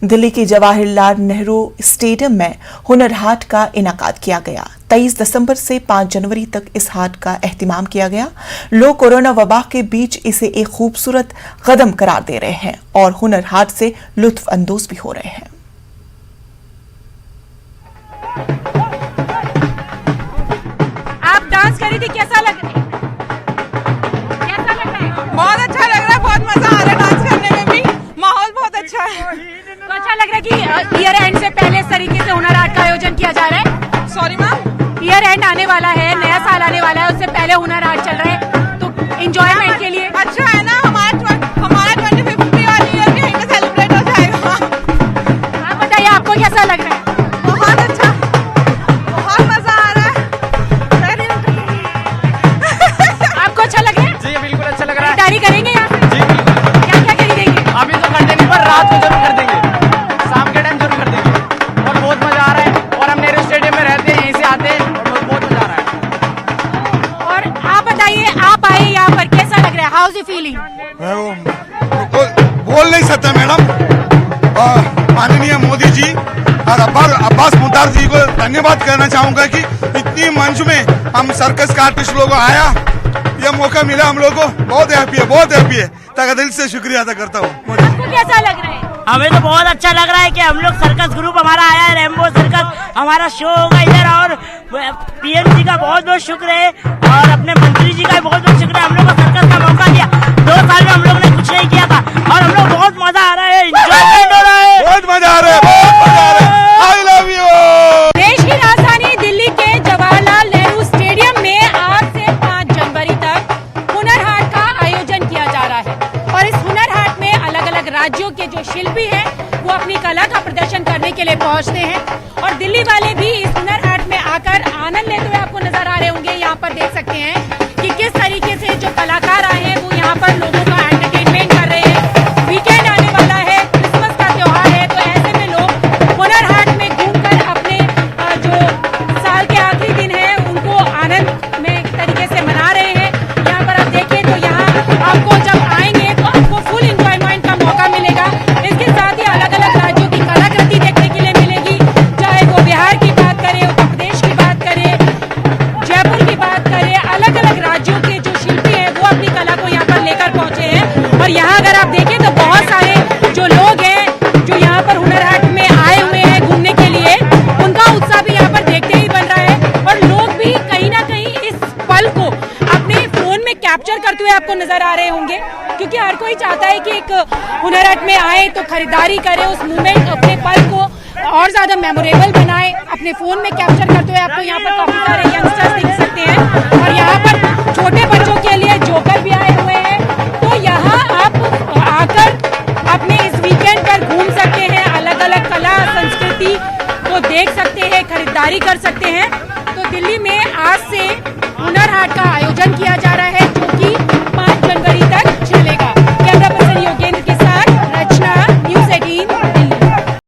दिल्ली के जवाहरलाल नेहरू स्टेडियम में हुनर हाट का इनाकाद किया गया। 23 दिसंबर से 5 जनवरी तक इस हाट का एहतिमाम किया गया। लोग कोरोना वबा के बीच इसे एक खूबसूरत कदम करार दे रहे हैं और हुनर हाट से लुत्फ अंदोज भी हो रहे हैं। आप डांस करी थी, कैसा लग रहा है? बहुत अच्छा लग रहा है, बहुत मजा आ रहा है डांस करने में भी, माहौल बहुत अच्छा है। तो अच्छा लग रहा है कि ईयर एंड से पहले इस तरीके से हुनर हाट का आयोजन किया जा रहा है। सॉरी मैम, ईयर एंड आने वाला है, नया साल आने वाला है, उससे पहले हुनर हाट चल रहा है, तो एंजॉयमेंट के लिए अच्छा है ना। हमारा 25th वाली ईयर भी यहीं पे सेलिब्रेट हो जाएगा। आप बताइए, आपको कैसा लग रहा है? बहुत अच्छा, बहुत मजा आ रहा है। आपको अच्छा लग रहा है? जी बिल्कुल अच्छा लग रहा है। खरीदारी करेंगे यहाँ पे? जी बिल्कुल। क्या क्या खरीदेंगे? अभी तो कर देंगे, पर रात को जरूर कर देंगे, शाम के टाइम जरूर कर देंगे। और बहुत मजा आ रहा है, और हम नेहरू स्टेडियम में रहते हैं, यहीं से आते हैं और बहुत मजा आ रहा है। और आप बताइए, आप आए यहाँ पर, कैसा लग रहा है? How is feeling? मैं वो बोल नहीं सकता मैडम। माननीय मोदी जी और अब्बास मुख्तार जी को धन्यवाद करना चाहूंगा कि इतनी मंच में हम सर्कस का आर्टिस्ट लोगों को आया, यह मौका मिला हम लोग को। बहुत हैप्पी है। तक दिल से शुक्रिया अदा करता हूँ। आपको कैसा लग रहा है? हमें तो बहुत अच्छा लग रहा है कि हम लोग सर्कस ग्रुप हमारा आया है, रेम्बो सर्कस, हमारा शो होगा इधर। और पीएम जी का बहुत बहुत शुक्र है और अपने मंत्री जी का बहुत बहुत शुक्र है, हम लोग को सर्कस का मौका दिया। 2 साल में हम लोग ने कुछ नहीं किया था और हम लोग बहुत मजा आ रहा है, एंजॉयमेंट हो रहा है, बहुत मजा आ रहा है। I love you. देश की राजधानी दिल्ली के जवाहरलाल नेहरू स्टेडियम में आज से 5 जनवरी तक हुनर हाट का आयोजन किया जा रहा है और इस हुनर हाट में अलग अलग राज्यों के जो शिल्पी हैं वो अपनी कला का प्रदर्शन करने के लिए पहुंचते हैं और दिल्ली वाले भी इस हुनर हाट में आकर आनंद लेते हुए आपको नजर आ रहे होंगे। यहाँ पर देख सकते हैं कि किस तरीके से जो कलाकार आए हैं वो यहाँ पर लोगों का एंटरटेनमेंट कर रहे हैं। वीकेंड आने वाला है, क्रिसमस का त्योहार है, तो ऐसे में लोग हुनर हाट में घूमकर अपने जो साल के आखिरी दिन है उनको आनंद में एक तरीके से मना रहे हैं। यहाँ पर आप देखें तो यहाँ आपको जब आएंगे तो आपको फुल एंजॉयमेंट का मौका मिलेगा। इसके साथ ही अलग अलग राज्यों की कलाकृति देखने के लिए मिलेगी, चाहे वो बिहार की बात करें, उत्तर प्रदेश की बात करें, जयपुर की बात करें, अलग अलग राज्यों के जो शिल्पी हैं वो अपनी कला को यहाँ पर लेकर पहुंचे हैं। और यहाँ अगर आप देखें तो बहुत सारे जो लोग हैं जो यहाँ पर हुनर हाट में आए हुए हैं घूमने के लिए, उनका उत्साह भी यहाँ पर देखते ही बन रहा है और लोग भी कहीं ना कहीं इस पल को अपने फोन में कैप्चर करते हुए आपको नजर आ रहे होंगे, क्योंकि हर कोई चाहता है कि एक हुनर हाट में आए तो खरीदारी करे, उस मोमेंट अपने पल को और ज्यादा मेमोरेबल बनाए, अपने फोन में कैप्चर करते हुए। आपको यहाँ पर काफी सारे यंगस्टर्स दिख सकते हैं और यहाँ पर छोटे बच्चों के लिए जोकर भी आए हुए हैं। तो यहाँ आप आकर अपने इस वीकेंड पर घूम सकते हैं, अलग अलग कला संस्कृति को देख सकते हैं, खरीदारी कर सकते हैं। तो दिल्ली में आज से हुनर हाट का आयोजन किया